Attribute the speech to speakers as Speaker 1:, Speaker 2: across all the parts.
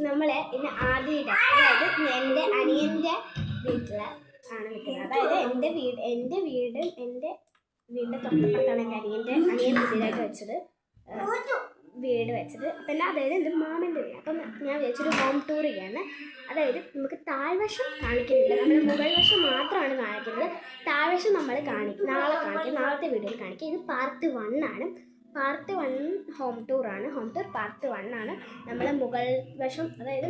Speaker 1: നമ്മളെ ഇന്ന് ആദ്യയുടെ അതായത് എൻ്റെ അനിയൻ്റെ വീട്ടിൽ ആണ് നിൽക്കുന്നത്. അതായത് എൻ്റെ വീടിൻ്റെ തൊട്ടപ്പുറത്താണ് എൻ്റെ അനിയൻ പുതിയതായിട്ട് വെച്ചത് വീട് വെച്ചത്. പിന്നെ അതായത് എൻ്റെ മാമൻ്റെ വീട്. അപ്പം ഞാൻ വിചാരിച്ചൊരു ഹോം ടൂർ ചെയ്യാണ്. അതായത് നമുക്ക് താഴ്വശം കാണിക്കുന്നില്ല, നമ്മൾ മുകൾ വശം മാത്രമാണ് കാണിക്കുന്നത്. താഴ്വശം നമ്മൾ നാളത്തെ വീഡിയോയിൽ കാണിക്കുക. ഇത് പാർട്ട് 1 ആണ്. പാർട്ട് 1 ഹോം ടൂറാണ്. ഹോം ടൂർ പാർട്ട് 1 ആണ്. നമ്മൾ മുകൾ വശം അതായത്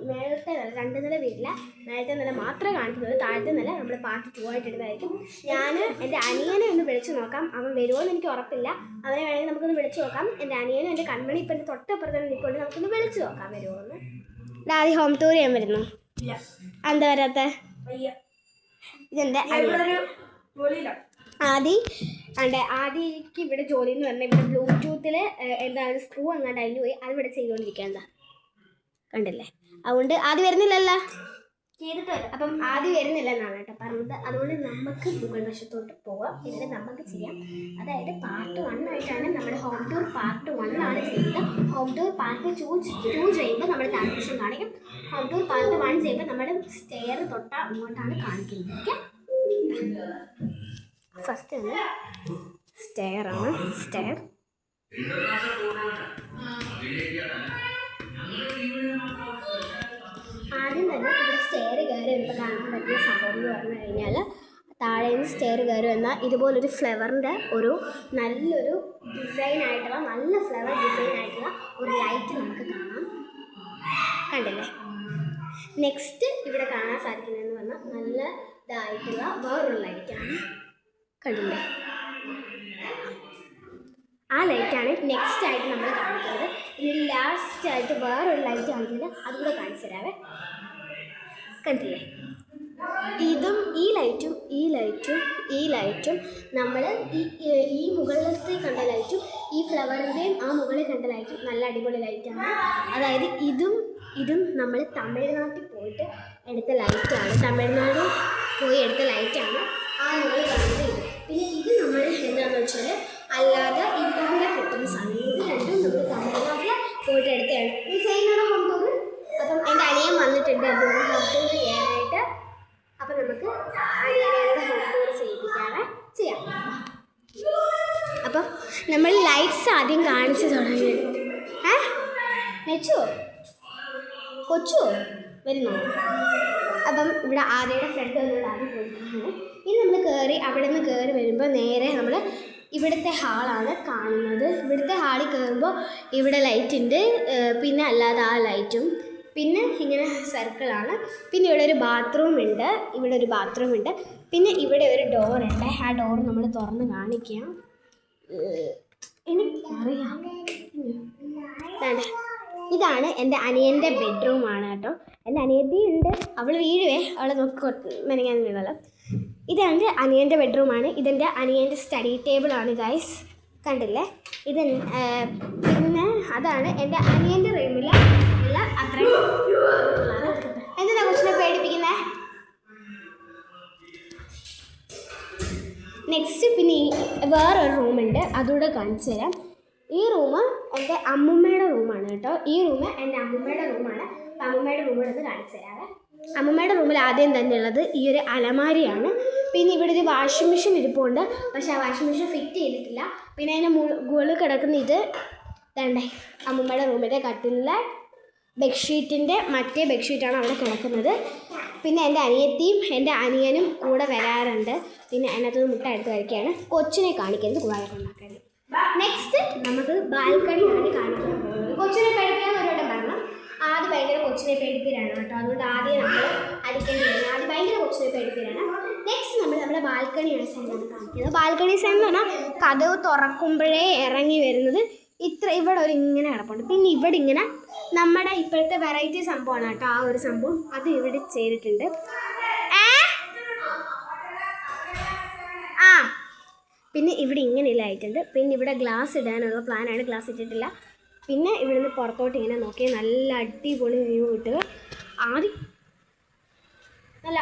Speaker 1: മേളത്തെ നില 2 നില വീട്ടില്ല, മേളത്തെ നില മാത്രമേ കാണിക്കുന്നുള്ളൂ. താഴത്തെ നില നമ്മൾ പാർട്ട് 2 ആയിട്ട് ഇടുന്നതായിരിക്കും. ഞാൻ എൻ്റെ അനിയനെ ഒന്ന് വിളിച്ച് നോക്കാം. അവൻ വരുമോ എന്ന് എനിക്ക് ഉറപ്പില്ല. അവനെ വേണമെങ്കിൽ നമുക്കൊന്ന് വിളിച്ച് നോക്കാം. എൻ്റെ അനിയനും എൻ്റെ കൺമണി ഇപ്പം എൻ്റെ തൊട്ടപ്പുറത്ത് തന്നെ നിൽക്കൊണ്ട് നമുക്കൊന്ന് വിളിച്ച് നോക്കാം വരുമോ എന്ന്. ആദ്യം ഹോം ടൂർ ചെയ്യാൻ വരുന്നു. എന്താ വരാത്ത? ഇതെൻ്റെ ആദ്യക്ക് ഇവിടെ ജോലി എന്ന് പറഞ്ഞാൽ ഇവിടെ ബ്ലൂടൂത്തിൽ എന്താണ് സ്ക്രൂ അങ്ങാണ്ട് അതിന് പോയി അത് ഇവിടെ ചെയ്തുകൊണ്ടിരിക്കുക. കണ്ടില്ലേ? അതുകൊണ്ട് ആദ്യം വരുന്നില്ലല്ലോ, ചെയ്തിട്ട് വരും. അപ്പം ആദ്യം വരുന്നില്ല എന്നാണ് കേട്ടോ പറഞ്ഞത്. അതുകൊണ്ട് നമുക്ക് മുകൾ വശത്തോട്ട് പോവാം. എന്നിട്ട് നമുക്ക് ചെയ്യാം. അതായത് പാർട്ട് 1 ആയിട്ടാണ് നമ്മുടെ ഹോം ടൂർ പാർട്ട് 1 ആണ് ചെയ്യുന്നത്. ഹോം ടൂർ പാർട്ട് 2 ചെയ്യുമ്പോൾ നമ്മൾ താഴ്വശം കാണിക്കും. ഹോം ടൂർ പാർട്ട് 1 ചെയ്യുമ്പോൾ നമ്മുടെ സ്റ്റെയർ തൊട്ട അങ്ങോട്ടാണ് കാണിക്കുന്നത്. ഓക്കെ, ഫസ്റ്റ് സ്റ്റെയർ ആണ്. സ്റ്റെയർ ആദ്യം തന്നെ ഇവിടെ സ്റ്റെയർ കയറി വരുമ്പോൾ കാണാൻ പറ്റുന്ന സംഭവം എന്ന് പറഞ്ഞു കഴിഞ്ഞാൽ താഴെ നിന്ന് സ്റ്റെയർ കയറി വന്നാൽ ഇതുപോലൊരു ഫ്ലവറിൻ്റെ നല്ലൊരു ഡിസൈനായിട്ടുള്ള നല്ല ഫ്ലവർ ഡിസൈനായിട്ടുള്ള ഒരു ലൈറ്റ് നമുക്ക് കാണാം. കണ്ടില്ലേ? നെക്സ്റ്റ് ഇവിടെ കാണാൻ സാധിക്കുന്നതെന്ന് പറഞ്ഞാൽ നല്ല ഇതായിട്ടുള്ള വേറൊരു ലൈറ്റാണ്. കണ്ടില്ലേ? ആ ലൈറ്റാണ് നെക്സ്റ്റ് ആയിട്ട് നമ്മൾ കാണിക്കുന്നത്. ഇനി ലാസ്റ്റ് ആയിട്ട് വേറൊരു ലൈറ്റ് കാണിക്കുന്നത്, അതുകൂടെ കാണിച്ചു തരാവേ. കണ്ടില്ലേ? ഇതും ഈ ലൈറ്റും നമ്മൾ ഈ മുകളിലത്തെ കണ്ട ലൈറ്റും ഈ ഫ്ലവറിൻ്റെയും ആ മുകളിൽ കണ്ട ലൈറ്റും നല്ല അടിപൊളി ലൈറ്റാണ്. അതായത് ഇതും നമ്മൾ തമിഴ്നാട്ടിൽ പോയിട്ട് എടുത്ത ലൈറ്റാണ്. തമിഴ്നാട് പോയി എടുത്ത ലൈറ്റാണ് ആ മുകളിൽ കാണുന്നത്. പിന്നെ ഇത് നമ്മൾ എന്താണെന്ന് വെച്ചാൽ അല്ലാതെ ഇവിടെ കിട്ടുന്ന സമയം ഇത് രണ്ടും നമ്മൾ തമിഴ്നാട്ടിൽ പോയിട്ട് എടുത്തതാണ്. ഈ ചെയ്യുന്നതാണ് ഹോം ടൂർ. അപ്പം എൻ്റെ അനിയൻ വന്നിട്ടുണ്ട് എൻ്റെ ഹോം ടൂർ ചെയ്യാനായിട്ട്. അപ്പം നമുക്ക് അനിയനോട് ഹോം ടൂർ ചെയ്യാം. അപ്പം നമ്മൾ ലൈറ്റ്സ് ആദ്യം കാണിച്ച് തുടങ്ങി. നെച്ചോ കൊച്ചോ വരുന്നോ? അപ്പം ഇവിടെ ആദ്യയുടെ ഫ്രണ്ട് വന്നുകൊണ്ട് ആദ്യം പോയിട്ടാണ്. ഇനി നമ്മൾ അവിടെ നിന്ന് കയറി വരുമ്പോൾ നേരെ നമ്മൾ ഇവിടുത്തെ ഹാളാണ് കാണുന്നത്. ഇവിടുത്തെ ഹാളിൽ കയറുമ്പോൾ ഇവിടെ ലൈറ്റ് ഉണ്ട്, പിന്നെ അല്ലാതെ ആ ലൈറ്റും, പിന്നെ ഇങ്ങനെ സർക്കിളാണ്. പിന്നെ ഇവിടെ ഒരു ബാത്റൂം ഉണ്ട്. പിന്നെ ഇവിടെ ഒരു ഡോറുണ്ട്. ആ ഡോർ നമ്മൾ തുറന്ന് കാണിക്കാം. എനിക്കറിയാം. ഇതാണ് എൻ്റെ അനിയൻ്റെ ബെഡ്റൂമാണ് കേട്ടോ. എൻ്റെ അനിയത്തി ഉണ്ട്, അവൾ വീഴുവേ, അവളെ നോക്കി മെനങ്ങാൻ വീണല്ലോ. ഇതെൻ്റെ അനിയൻ്റെ ബെഡ്റൂമാണ്. ഇതെൻ്റെ അനിയൻ്റെ സ്റ്റഡി ടേബിളാണ് ഗൈസ്. കണ്ടില്ലേ? പിന്നെ അതാണ് എൻ്റെ അനിയൻ്റെ റൂമിൽ ഉള്ള അത്രയും. എന്താ കൊച്ചിനെ പേടിപ്പിക്കുന്നത്? നെക്സ്റ്റ് പിന്നെ വേറൊരു റൂമുണ്ട്, അതുകൂടെ കാണിച്ചു തരാം. ഈ റൂം എൻ്റെ അമ്മുമ്മയുടെ റൂമാണ് കേട്ടോ. ഈ റൂം എൻ്റെ അമ്മുമ്മയുടെ റൂമാണ്. അമ്മുമ്മയുടെ റൂമിൽ നിന്ന് കാണിച്ചു തരാവേ. അമ്മുമ്മയുടെ റൂമിൽ ആദ്യം തന്നെ ഉള്ളത് ഈ ഒരു അലമാരിയാണ്. പിന്നെ ഇവിടെ ഒരു വാഷിംഗ് മെഷീൻ ഇരിപ്പുണ്ട്, പക്ഷെ ആ വാഷിംഗ് മെഷീൻ ഫിറ്റ് ചെയ്തിട്ടില്ല. പിന്നെ അതിന് മുകളിൽ കിടക്കുന്ന ഇത് വേണ്ടേ അമ്മുമ്മയുടെ റൂമിൻ്റെ കട്ടിലെ ബെഡ്ഷീറ്റിൻ്റെ മറ്റേ ബെഡ്ഷീറ്റാണ് അവിടെ കിടക്കുന്നത്. പിന്നെ എൻ്റെ അനിയത്തിയും എൻ്റെ അനിയനും കൂടെ വരാറുണ്ട്. പിന്നെ അതിനകത്ത് മുട്ട എടുത്ത് കഴിക്കുകയാണ്. കൊച്ചിനെ കാണിക്കരുത്, കൂടാതെ ഉണ്ടാക്കരുത്. നെക്സ്റ്റ് നമുക്ക് ബാൽക്കണിയാണ് കാണിക്കാൻ പോകുന്നത്. കൊച്ചിനെ പേടിപ്പിക്കാൻ ഒരുവട്ടം പറഞ്ഞു. ആദ്യം ഭയങ്കര കൊച്ചിനെ പേടിപ്പിക്കാനാണ് കേട്ടോ. അതുകൊണ്ട് ആദ്യം നമ്മൾ അടിക്കേണ്ടി വരുന്നത്. ആദ്യം ഭയങ്കര കൊച്ചിനെ പേടിപ്പിക്കാനാണ്. നെക്സ്റ്റ് നമ്മുടെ ബാൽക്കണിയാണ് സൈഡാണ് കാണിക്കുന്നത്. ബാൽക്കണി സൈഡ് എന്ന് പറഞ്ഞാൽ കതവ് തുറക്കുമ്പോഴേ ഇറങ്ങി വരുന്നത് ഇവിടെ ഒരു ഇങ്ങനെ കിടപ്പുണ്ട്. പിന്നെ ഇവിടെ ഇങ്ങനെ നമ്മുടെ ഇപ്പോഴത്തെ വെറൈറ്റി സംഭവമാണ് കേട്ടോ. ആ ഒരു സംഭവം അത് ഇവിടെ ചെയ്തിട്ടുണ്ട്. പിന്നെ ഇവിടെ ഇങ്ങനെ ലൈറ്റുണ്ട്. പിന്നെ ഇവിടെ ഗ്ലാസ് ഇടാനുള്ള പ്ലാനാണ്, ഗ്ലാസ് ഇട്ടിട്ടില്ല. പിന്നെ ഇവിടുന്ന് പുറത്തോട്ട് ഇങ്ങനെ നോക്കിയാൽ നല്ല അടിപൊളി വ്യൂ കിട്ടുക. ആദ്യം നല്ല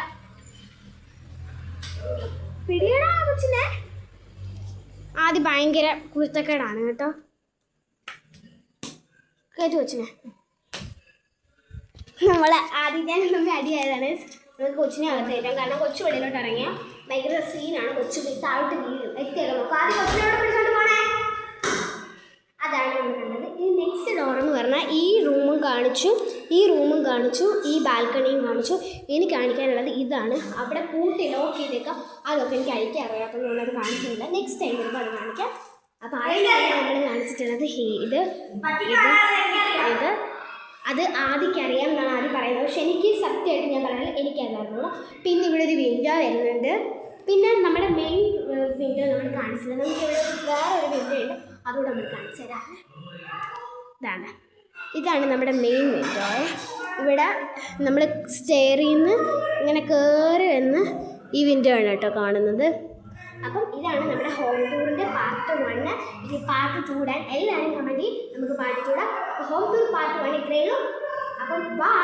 Speaker 1: പിടിയടാ കൊച്ചിനെ. ആദ്യം ഭയങ്കര കുരുത്തക്കേടാണ് കേട്ടോ. കേട്ടു കൊച്ചിനെ. നമ്മൾ ആദ്യം നമ്മൾ അടിയായതാണ്. നമുക്ക് കൊച്ചിനെ അകത്ത് കയറ്റാം. കാരണം കൊച്ചു വെളിയിലോട്ട് ഇറങ്ങിയ ഭയങ്കര സീനാണ്. കൊച്ചു താഴോട്ട് വീഴും. എത്തിയൊക്കെ നോക്കാം. ആദ്യം കൊച്ചിനോട് പിടിച്ചോണ്ട് പോണേ. അതാണ് നമ്മൾ കണ്ടത്. ഈ നെക്സ്റ്റ് ഡോർ എന്ന് പറഞ്ഞാൽ ഈ റൂമും കാണിച്ചു, ഈ ബാൽക്കണിയും കാണിച്ചു. ഇനി കാണിക്കാനുള്ളത് ഇതാണ്. അവിടെ പൂട്ടി ലോക്ക് ചെയ്തേക്കാം. അതൊക്കെ എനിക്ക് അഴിക്കാൻ അറിയാത്തത് ഞാനത് കാണിക്കുന്നില്ല. നെക്സ്റ്റ് ടൈം വരുമ്പോൾ അത് കാണിക്കാം. അപ്പോൾ അതിനാണ് നമ്മൾ കാണിച്ചിട്ടുള്ളത് ഇത് അത് ആദ്യമറിയാം എന്നാണ് ആദ്യം പറയുന്നത്. പക്ഷെ എനിക്ക് സത്യമായിട്ട് ഞാൻ പറയുന്നത് എനിക്കറിയാറുള്ളൂ. പിന്നെ ഇവിടെ ഒരു വിൻഡോ വരുന്നുണ്ട്. പിന്നെ നമ്മുടെ മെയിൻ വിൻഡോ നമ്മൾ കാണിച്ചത്. നമുക്കിവിടെ വേറൊരു വിൻഡോ ഉണ്ട്, അതുകൂടെ നമ്മൾ കാണിച്ചു തരാം. ഇതാണ് നമ്മുടെ മെയിൻ വിൻഡോ. ഇവിടെ നമ്മൾ സ്റ്റെയറിൽ നിന്ന് ഇങ്ങനെ കയറി വന്ന് ഈ വിൻഡോ ആണ് കേട്ടോ കാണുന്നത്. അപ്പം ഇതാണ് നമ്മുടെ ഹോം ടൂറിൻ്റെ പാർട്ട് 1. ഇനി പാർട്ട് 2 ഇടാൻ എല്ലാവരും കമൻറ്റ് നമുക്ക് പാർട്ട് 2 ഇടാം. ഹോം ടൂർ പാർട്ട് 1 ഇത്രയേ ഉള്ളൂ. അപ്പം ബൈ.